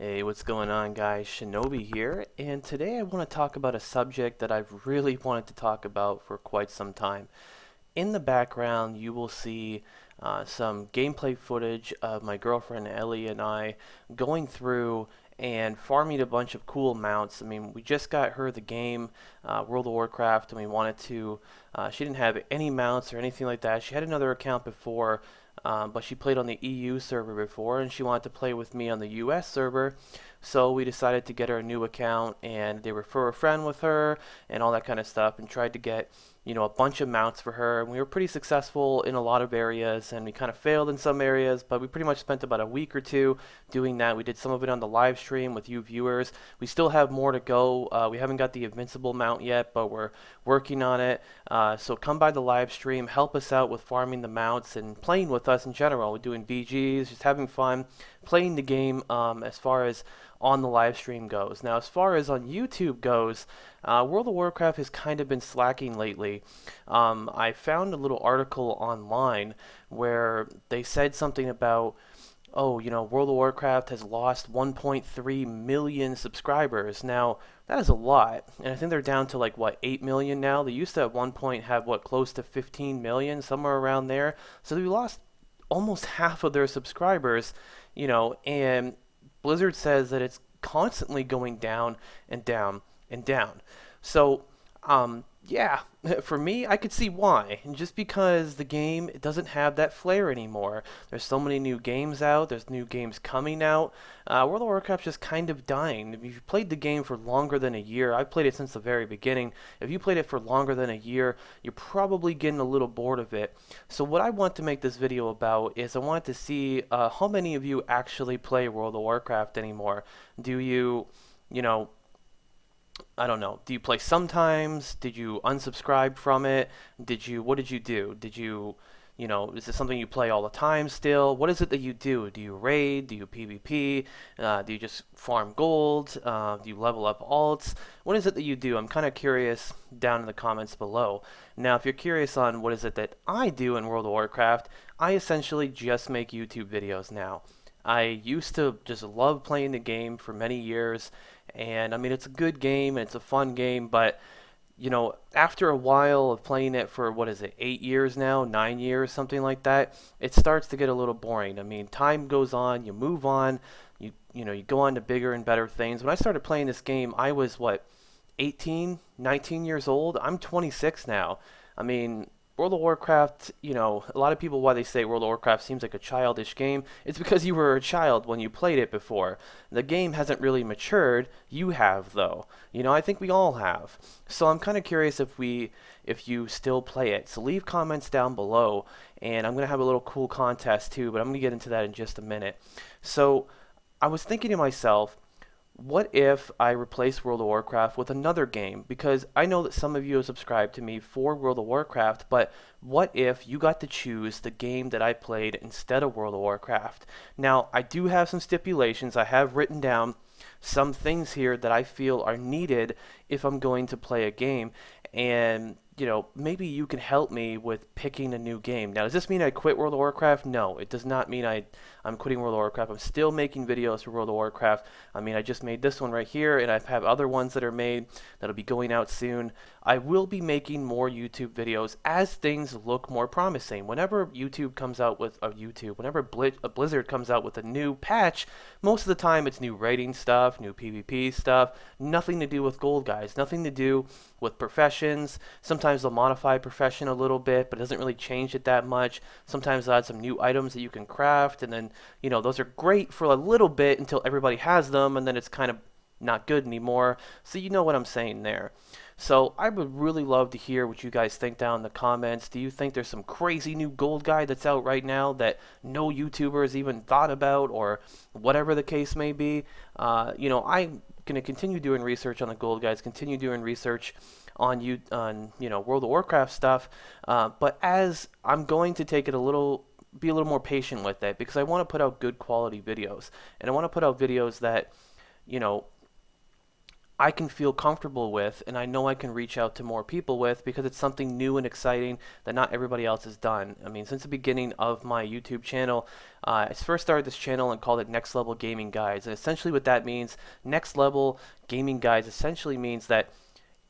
Hey, what's going on, guys? Shinobi here, and today I want to talk about a subject that I've really wanted to talk about for quite some time. In the background, you will see some gameplay footage of my girlfriend Ellie and I going through and farming a bunch of cool mounts. I mean, we just got her the game, World of Warcraft, and we wanted to. She didn't have any mounts or anything like that. She had another account before, but she played on the EU server before, and she wanted to play with me on the US server. So we decided to get her a new account, and they refer a friend with her, and all that kind of stuff, and tried to get a bunch of mounts for her. And we were pretty successful in a lot of areas, and we kind of failed in some areas, but we pretty much spent about a week or two doing that. We did some of it on the live stream with you viewers. We still have more to go. We haven't got the Invincible mount yet, but we're working on it. So come by the live stream, help us out with farming the mounts and playing with us in general. We're doing BGs, just having fun, playing the game as far as on the live stream goes. Now, as far as on YouTube goes, World of Warcraft has kind of been slacking lately. I found a little article online where they said something about, oh, World of Warcraft has lost 1.3 million subscribers. Now, that is a lot, and I think they're down to like what, 8 million now. They used to at one point have what, close to 15 million, somewhere around there. So they lost almost half of their subscribers, and Blizzard says that it's constantly going down and down and down. So, yeah, for me, I could see why. And just because the game doesn't have that flair anymore. There's so many new games out. There's new games coming out. World of Warcraft's just kind of dying. If you've played the game for longer than a year, I've played it since the very beginning. If you played it for longer than a year, you're probably getting a little bored of it. So what I want to make this video about is I want to see how many of you actually play World of Warcraft anymore. Do you, you know, I don't know. Do you play sometimes? Did you unsubscribe from it? What did you do? Is it something you play all the time still? What is it that you do? Do you raid? Do you PvP? Do you just farm gold? Do you level up alts? What is it that you do? I'm kind of curious down in the comments below. Now, if you're curious on what is it that I do in World of Warcraft, I essentially just make YouTube videos now. I used to just love playing the game for many years, and I mean, it's a good game and it's a fun game, but after a while of playing it for what is it, 8 years now, 9 years, something like that, it starts to get a little boring. I mean, time goes on, you move on, you go on to bigger and better things. When I started playing this game, I was what, 18, 19 years old? I'm 26 now. I mean, World of Warcraft, a lot of people, why they say World of Warcraft seems like a childish game, it's because you were a child when you played it before. The game hasn't really matured. You have, though. I think we all have. So I'm kind of curious if you still play it. So leave comments down below, and I'm going to have a little cool contest too, but I'm going to get into that in just a minute. So I was thinking to myself, what if I replace World of Warcraft with another game? Because I know that some of you have subscribed to me for World of Warcraft, but what if you got to choose the game that I played instead of World of Warcraft? Now, I do have some stipulations. I have written down some things here that I feel are needed if I'm going to play a game, and maybe you can help me with picking a new game. Now, does this mean I quit World of Warcraft? No, it does not mean I'm quitting World of Warcraft. I'm still making videos for World of Warcraft. I mean, I just made this one right here, and I have other ones that are made that'll be going out soon. I will be making more YouTube videos as things look more promising. Whenever YouTube comes out with whenever Blizzard comes out with a new patch, most of the time it's new raiding stuff, new PvP stuff, nothing to do with gold, guys, nothing to do with professions. Sometimes they'll modify profession a little bit, but it doesn't really change it that much. Sometimes they'll add some new items that you can craft, and then, those are great for a little bit until everybody has them, and then it's kind of not good anymore. So you know what I'm saying there. So I would really love to hear what you guys think down in the comments. Do you think there's some crazy new gold guide that's out right now that no YouTuber has even thought about, or whatever the case may be? I'm going to continue doing research on the gold guides, continue doing research on World of Warcraft stuff, but as I'm going to be a little more patient with it, because I want to put out good quality videos, and I want to put out videos that you know I can feel comfortable with, and I know I can reach out to more people with because it's something new and exciting that not everybody else has done. I mean, since the beginning of my YouTube channel, I first started this channel and called it Next Level Gaming Guides. And essentially what that means, Next Level Gaming Guides essentially means that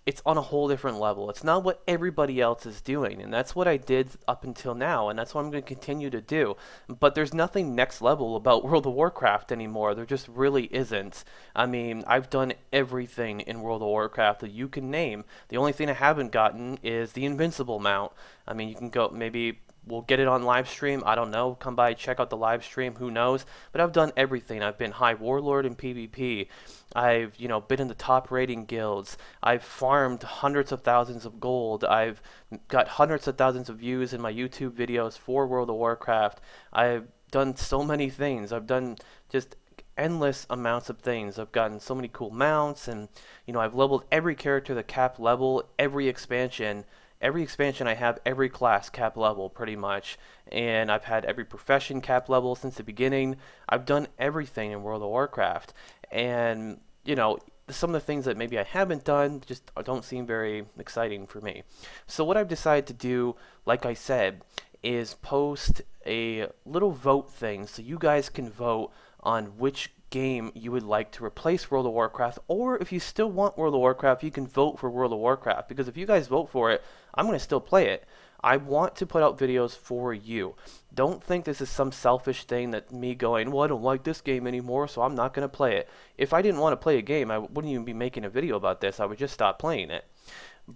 it's on a whole different level. It's not what everybody else is doing, and that's what I did up until now, and that's what I'm going to continue to do. But there's nothing next level about World of Warcraft anymore. There just really isn't. I mean, I've done everything in World of Warcraft that you can name. The only thing I haven't gotten is the Invincible mount. I mean, you can go maybe we'll get it on live stream. I don't know. Come by, check out the live stream. Who knows? But I've done everything. I've been High Warlord in PvP. I've, been in the top rating guilds. I've farmed hundreds of thousands of gold. I've got hundreds of thousands of views in my YouTube videos for World of Warcraft. I've done so many things. I've done just endless amounts of things. I've gotten so many cool mounts, and I've leveled every character to cap level, every expansion. Every expansion I have every class cap level pretty much, and I've had every profession cap level since the beginning. I've done everything in World of Warcraft, and some of the things that maybe I haven't done just don't seem very exciting for me. So what I've decided to do, like I said, is post a little vote thing so you guys can vote on which game you would like to replace World of Warcraft, or if you still want World of Warcraft, you can vote for World of Warcraft, because if you guys vote for it, I'm going to still play it. I want to put out videos for you. Don't think this is some selfish thing that me going, well, I don't like this game anymore, so I'm not going to play it. If I didn't want to play a game, I wouldn't even be making a video about this. I would just stop playing it.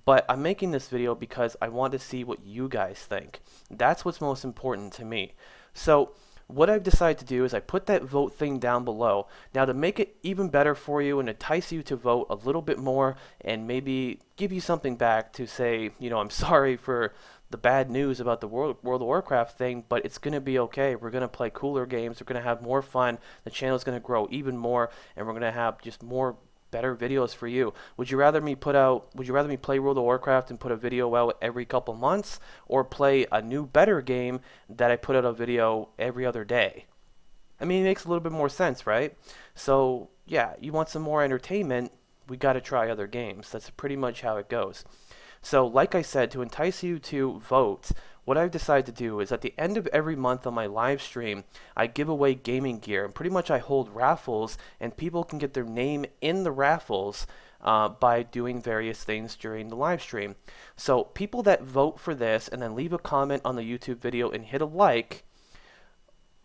But I'm making this video because I want to see what you guys think. That's what's most important to me. So what I've decided to do is I put that vote thing down below. Now, to make it even better for you and entice you to vote a little bit more and maybe give you something back to say, I'm sorry for the bad news about the World of Warcraft thing, but it's going to be okay. We're going to play cooler games. We're going to have more fun. The channel's going to grow even more, and we're going to have just more better videos for you. Would you rather me play World of Warcraft and put a video out every couple months, or play a new better game that I put out a video every other day? I mean, it makes a little bit more sense, right? So yeah, you want some more entertainment, we got to try other games. That's pretty much how it goes. So like I said, to entice you to vote, what I've decided to do is at the end of every month on my live stream, I give away gaming gear. And pretty much I hold raffles, and people can get their name in the raffles by doing various things during the live stream. So people that vote for this and then leave a comment on the YouTube video and hit a like,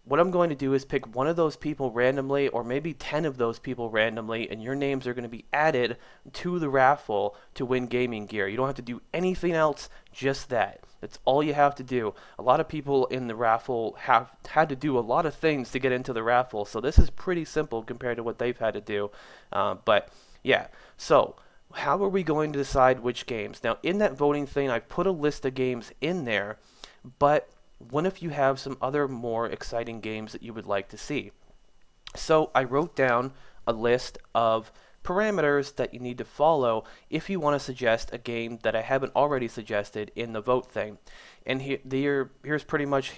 what I'm going to do is pick one of those people randomly, or maybe 10 of those people randomly, and your names are going to be added to the raffle to win gaming gear. You don't have to do anything else, just that. That's all you have to do. A lot of people in the raffle have had to do a lot of things to get into the raffle, so this is pretty simple compared to what they've had to do. But yeah, so how are we going to decide which games? Now, in that voting thing, I've put a list of games in there, but what if you have some other more exciting games that you would like to see? So I wrote down a list of parameters that you need to follow if you want to suggest a game that I haven't already suggested in the vote thing. And here's pretty much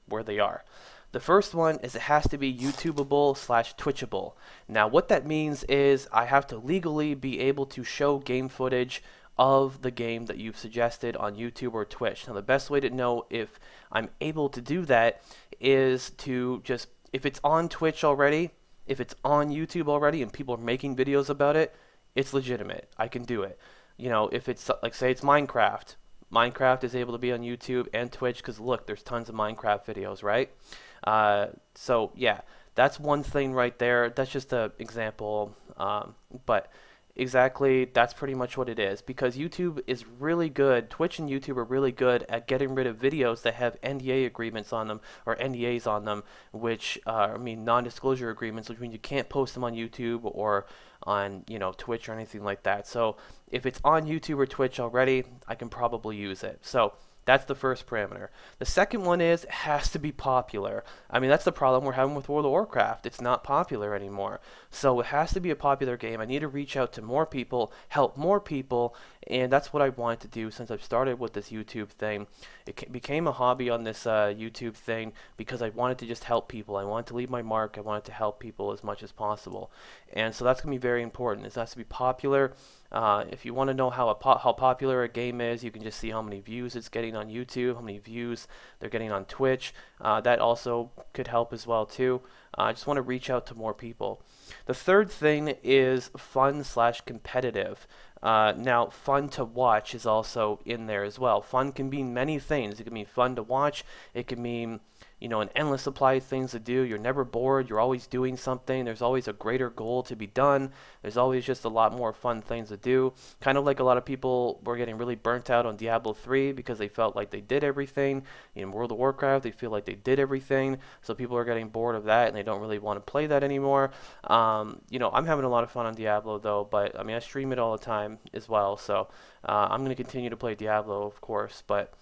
where they are. The first one is it has to be YouTubeable/Twitchable. Now what that means is I have to legally be able to show game footage of the game that you've suggested on YouTube or Twitch. Now the best way to know if I'm able to do that is to just, if it's on Twitch already, if it's on YouTube already and people are making videos about it, it's legitimate. I can do it. If it's like, say it's Minecraft. Minecraft is able to be on YouTube and Twitch because look, there's tons of Minecraft videos, right? So yeah, that's one thing right there. That's just an example, but exactly, that's pretty much what it is, because YouTube is really good, Twitch and YouTube are really good at getting rid of videos that have NDA agreements on them, or NDAs on them, which non-disclosure agreements, which means you can't post them on YouTube or on Twitch or anything like that. So if it's on YouTube or Twitch already, I can probably use it. So That's the first parameter. The second one is it has to be popular. I mean, that's the problem we're having with World of Warcraft. It's not popular anymore. So it has to be a popular game. I need to reach out to more people, help more people, and that's what I wanted to do since I've started with this YouTube thing. It became a hobby on this YouTube thing because I wanted to just help people. I wanted to leave my mark. I wanted to help people as much as possible. And so that's going to be very important. It has to be popular. If you want to know how popular a game is, you can just see how many views it's getting on YouTube, how many views they're getting on Twitch. That also could help as well too. I just want to reach out to more people. The third thing is fun/competitive. Now, fun to watch is also in there as well. Fun can mean many things. It can mean fun to watch. It can mean, an endless supply of things to do. You're never bored. You're always doing something. There's always a greater goal to be done. There's always just a lot more fun things to do. Kind of like a lot of people were getting really burnt out on Diablo 3 because they felt like they did everything. In World of Warcraft, they feel like they did everything. So people are getting bored of that and they don't really want to play that anymore. I'm having a lot of fun on Diablo though, but I mean, I stream it all the time as well. So I'm going to continue to play Diablo, of course, but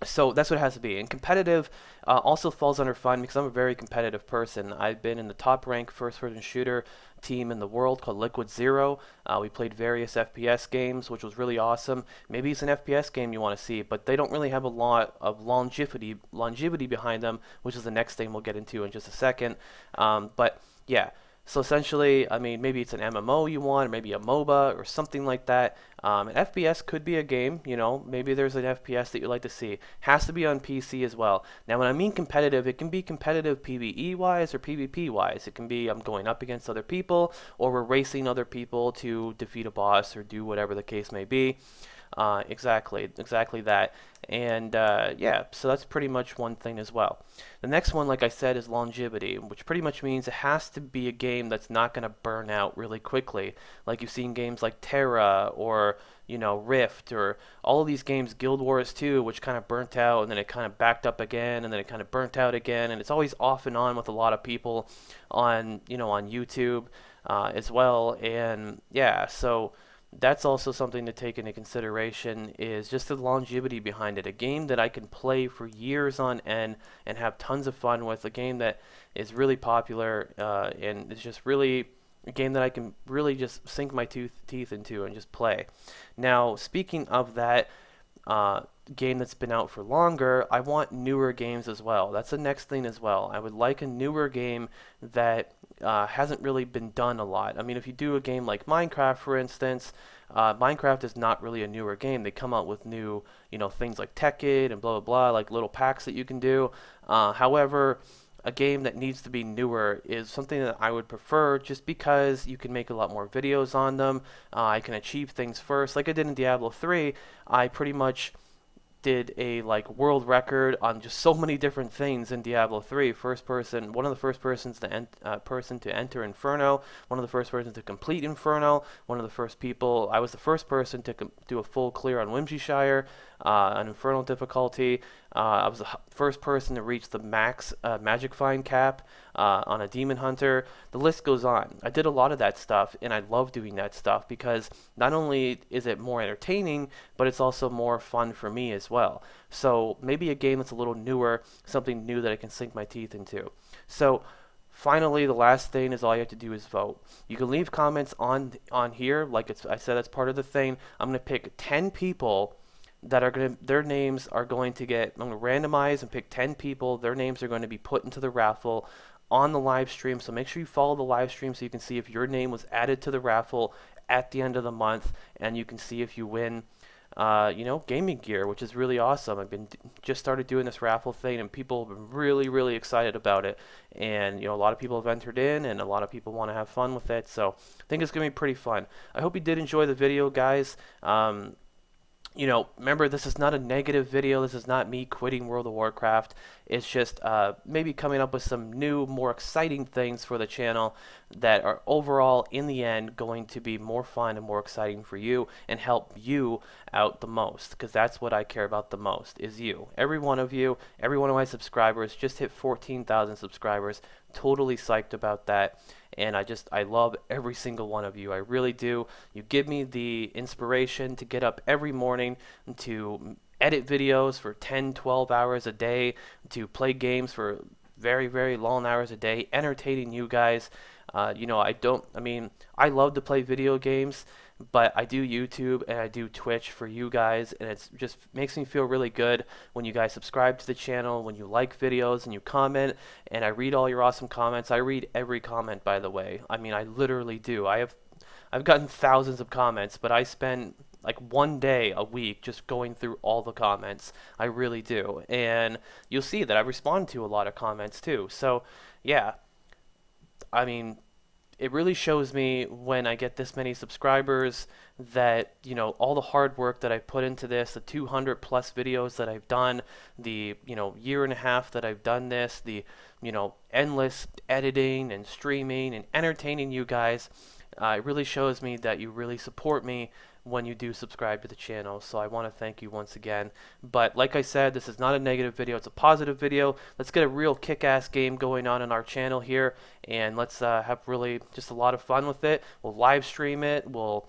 so that's what it has to be. And competitive also falls under fun because I'm a very competitive person. I've been in the top rank first-person shooter team in the world called Liquid Zero. We played various FPS games, which was really awesome. Maybe it's an FPS game you want to see, but they don't really have a lot of longevity behind them, which is the next thing we'll get into in just a second. But yeah. So essentially, I mean, maybe it's an MMO you want, or maybe a MOBA or something like that. An FPS could be a game, maybe there's an FPS that you'd like to see. Has to be on PC as well. Now, when I mean competitive, it can be competitive PvE-wise or PvP-wise. It can be I'm going up against other people, or we're racing other people to defeat a boss or do whatever the case may be. Exactly that. And yeah, so that's pretty much one thing as well. The next one, like I said, is longevity, which pretty much means it has to be a game that's not going to burn out really quickly. Like you've seen games like Terra or, Rift, or all of these games, Guild Wars 2, which kind of burnt out and then it kind of backed up again and then it kind of burnt out again. And it's always off and on with a lot of people on, on YouTube as well. And yeah, so that's also something to take into consideration, is just the longevity behind it. A game that I can play for years on end and have tons of fun with. A game that is really popular and it's just really a game that I can really just sink my teeth into and just play. Now, speaking of that game that's been out for longer, I want newer games as well. That's the next thing as well. I would like a newer game that hasn't really been done a lot. I mean, if you do a game like Minecraft, for instance, Minecraft is not really a newer game. They come out with new, things like Tekkit and blah, blah, blah, like little packs that you can do. However, a game that needs to be newer is something that I would prefer, just because you can make a lot more videos on them. I can achieve things first. Like I did in Diablo 3, I pretty much did a world record on just so many different things in Diablo 3. One of the first persons to person to enter Inferno, one of the first persons to complete Inferno, I was the first person to do a full clear on Whimsyshire, on Infernal difficulty. I was the first person to reach the max Magic Find cap on a Demon Hunter. The list goes on. I did a lot of that stuff, and I love doing that stuff because not only is it more entertaining, but it's also more fun for me as well. So maybe a game that's a little newer, something new that I can sink my teeth into. So finally, the last thing is all you have to do is vote. You can leave comments on here, I said, that's part of the thing. I'm going to pick 10 people that are going to, their names are going to get, I'm going to randomize and pick 10 people. Their names are going to be put into the raffle on the live stream. So make sure you follow the live stream so you can see if your name was added to the raffle at the end of the month, and you can see if you win gaming gear, which is really awesome. I've just started doing this raffle thing, and people have been really, really excited about it. And a lot of people have entered in, and a lot of people want to have fun with it. So I think it's gonna be pretty fun. I hope you did enjoy the video, guys. Remember, this is not a negative video. This is not me quitting World of Warcraft. It's just maybe coming up with some new, more exciting things for the channel that are overall, in the end, going to be more fun and more exciting for you and help you out the most, because that's what I care about the most, is you. Every one of you, every one of my subscribers just hit 14,000 subscribers. Totally psyched about that. And I love every single one of you. I really do. You give me the inspiration to get up every morning, to edit videos for 10, 12 hours a day, to play games for very, very long hours a day, entertaining you guys. I mean, I love to play video games, but I do YouTube and I do Twitch for you guys, and it's just makes me feel really good when you guys subscribe to the channel, when you like videos and you comment, and I read all your awesome comments. I read every comment, by the way. I mean, I literally do. I've gotten thousands of comments, but I spend like one day a week just going through all the comments. I really do. And you'll see that I respond to a lot of comments too. So, yeah, I mean, it really shows me when I get this many subscribers that, all the hard work that I put into this, the 200 plus videos that I've done, the, year and a half that I've done this, the, endless editing and streaming and entertaining you guys, it really shows me that you really support me when you do subscribe to the channel. So I want to thank you once again. But like I said, this is not a negative video, it's a positive video. Let's get a real kick-ass game going on in our channel here, and let's have really just a lot of fun with it. We'll live stream it, we'll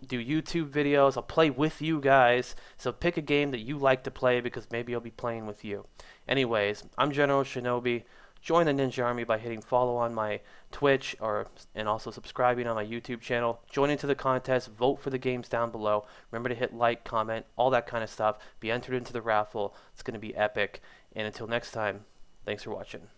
do YouTube videos, I'll play with you guys. So pick a game that you like to play, because maybe I'll be playing with you. Anyways, I'm General Shinobi. Join the Ninja Army by hitting follow on my Twitch, and also subscribing on my YouTube channel. Join into the contest, vote for the games down below. Remember to hit like, comment, all that kind of stuff. Be entered into the raffle. It's going to be epic. And until next time, thanks for watching.